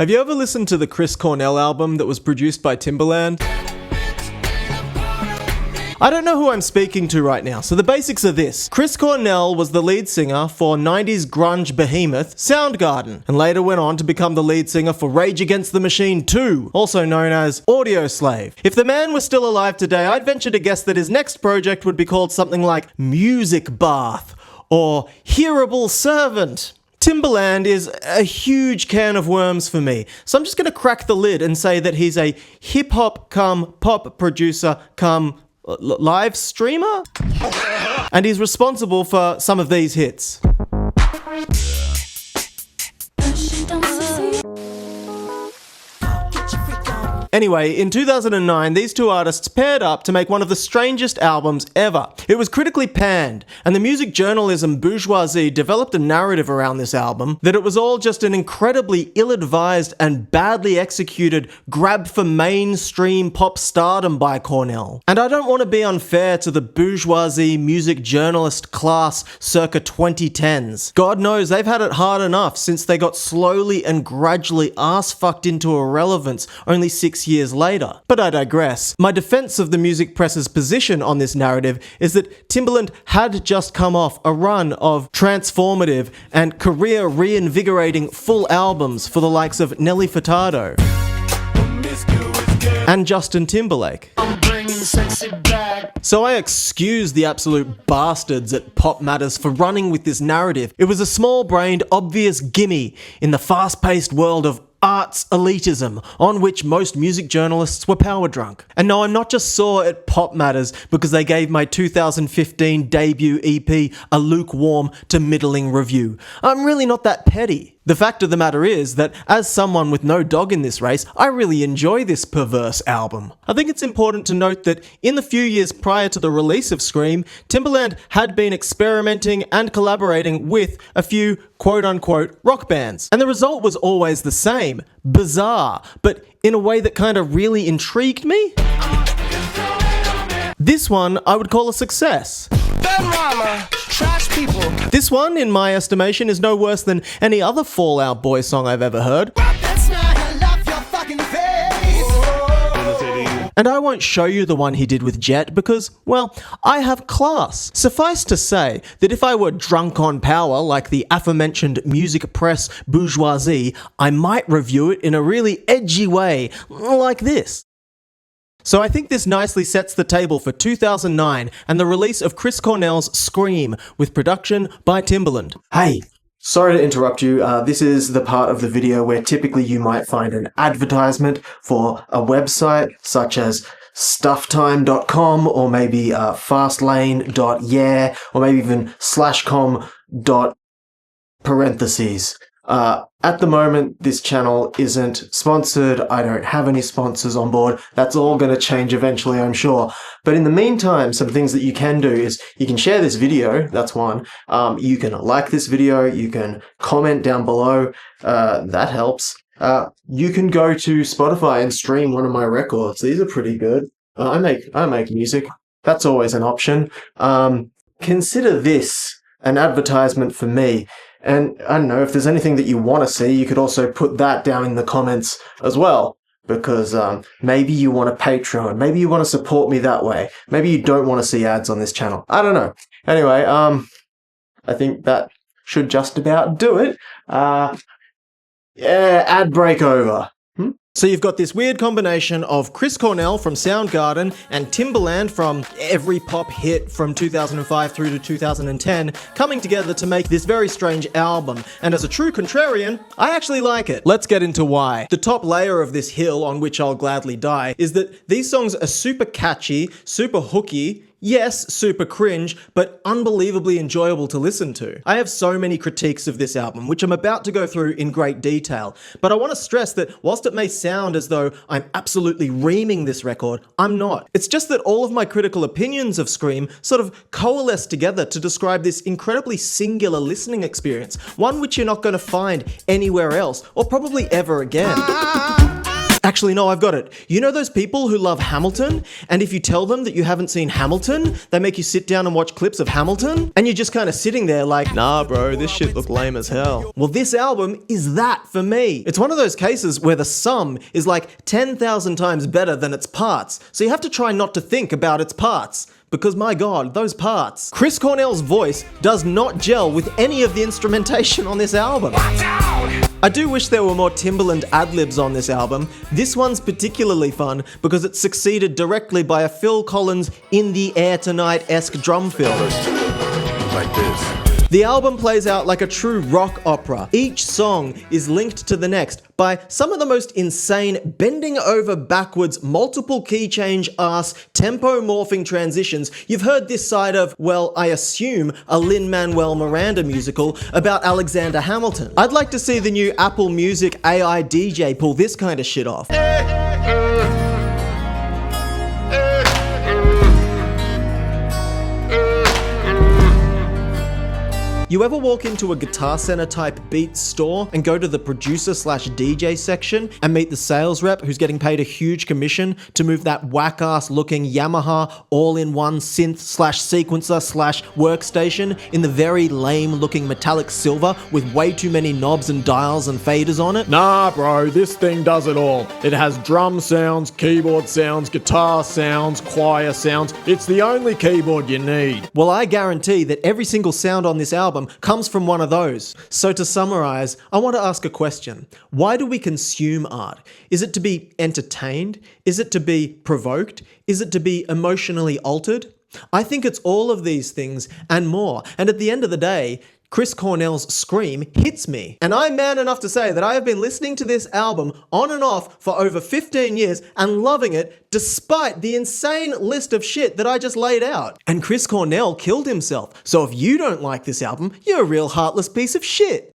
Have you ever listened to the Chris Cornell album that was produced by Timbaland? I don't know who I'm speaking to right now, so the basics are this. Chris Cornell was the lead singer for 90s grunge behemoth Soundgarden, and later went on to become the lead singer for Rage Against the Machine 2, also known as Audioslave. If the man was still alive today, I'd venture to guess that his next project would be called something like Music Bath, or Hearable Servant. Timbaland is a huge can of worms for me, so I'm just going to crack the lid and say that he's a hip-hop cum pop producer cum live streamer? And he's responsible for some of these hits. Anyway, in 2009, these two artists paired up to make one of the strangest albums ever. It was critically panned, and the music journalism bourgeoisie developed a narrative around this album that it was all just an incredibly ill-advised and badly executed grab for mainstream pop stardom by Cornell. And I don't want to be unfair to the bourgeoisie music journalist class circa 2010s. God knows they've had it hard enough since they got slowly and gradually ass-fucked into irrelevance only 6 years later. But I digress. My defense of the music press's position on this narrative is that Timbaland had just come off a run of transformative and career reinvigorating full albums for the likes of Nelly Furtado and Justin Timberlake. So I excuse the absolute bastards at Pop Matters for running with this narrative. It was a small-brained, obvious gimme in the fast-paced world of arts elitism on which most music journalists were power drunk. And no, I'm not just sore at Pop Matters because they gave my 2015 debut EP a lukewarm to middling review. I'm really not that petty. The fact of the matter is that as someone with no dog in this race, I really enjoy this perverse album. I think it's important to note that in the few years prior to the release of Scream, Timbaland had been experimenting and collaborating with a few quote-unquote rock bands. And the result was always the same, bizarre, but in a way that kind of really intrigued me. This one I would call a success. This one, in my estimation, is no worse than any other Fall Out Boy song I've ever heard. And I won't show you the one he did with Jet because, well, I have class. Suffice to say that if I were drunk on power like the aforementioned music press bourgeoisie, I might review it in a really edgy way, like this. So I think this nicely sets the table for 2009 and the release of Chris Cornell's Scream with production by Timbaland. Hey, sorry to interrupt you. This is the part of the video where typically you might find an advertisement for a website such as stufftime.com or maybe fastlane.yeah or maybe even /com.parentheses. At the moment, this channel isn't sponsored. I don't have any sponsors on board. That's all going to change eventually, I'm sure. But in the meantime, some things that you can do is you can share this video. That's one. You can like this video. You can comment down below. That helps. You can go to Spotify and stream one of my records. These are pretty good. I make music. That's always an option. Consider this an advertisement for me. And I don't know, if there's anything that you want to see, you could also put that down in the comments as well. Because maybe you want a Patreon, maybe you want to support me that way. Maybe you don't want to see ads on this channel. I don't know. Anyway, I think that should just about do it. Yeah, ad break over. So you've got this weird combination of Chris Cornell from Soundgarden and Timbaland from every pop hit from 2005 through to 2010 coming together to make this very strange album. And as a true contrarian, I actually like it. Let's get into why. The top layer of this hill on which I'll gladly die is that these songs are super catchy, super hooky, yes, super cringe, but unbelievably enjoyable to listen to. I have so many critiques of this album, which I'm about to go through in great detail, but I want to stress that whilst it may sound as though I'm absolutely reaming this record, I'm not. It's just that all of my critical opinions of Scream sort of coalesce together to describe this incredibly singular listening experience, one which you're not going to find anywhere else, or probably ever again. Actually, no, I've got it. You know those people who love Hamilton? And if you tell them that you haven't seen Hamilton, they make you sit down and watch clips of Hamilton? And you're just kind of sitting there like, nah bro, this shit looked lame as hell. Well, this album is that for me. It's one of those cases where the sum is like 10,000 times better than its parts. So you have to try not to think about its parts. Because my god, those parts. Chris Cornell's voice does not gel with any of the instrumentation on this album. I do wish there were more Timbaland ad-libs on this album. This one's particularly fun because it's succeeded directly by a Phil Collins In the Air Tonight-esque drum fill. Like this. The album plays out like a true rock opera. Each song is linked to the next by some of the most insane bending over backwards, multiple key change ass, tempo morphing transitions you've heard this side of, well, I assume, a Lin-Manuel Miranda musical about Alexander Hamilton. I'd like to see the new Apple Music AI DJ pull this kind of shit off. You ever walk into a Guitar Center type Beats store and go to the producer/DJ section and meet the sales rep who's getting paid a huge commission to move that whack-ass looking Yamaha all-in-one synth/sequencer/workstation in the very lame looking metallic silver with way too many knobs and dials and faders on it? Nah bro, this thing does it all. It has drum sounds, keyboard sounds, guitar sounds, choir sounds. It's the only keyboard you need. Well, I guarantee that every single sound on this album comes from one of those. So to summarize, I want to ask a question. Why do we consume art? Is it to be entertained? Is it to be provoked? Is it to be emotionally altered? I think it's all of these things and more. And at the end of the day, Chris Cornell's Scream hits me. And I'm man enough to say that I have been listening to this album on and off for over 15 years and loving it despite the insane list of shit that I just laid out. And Chris Cornell killed himself. So if you don't like this album, you're a real heartless piece of shit.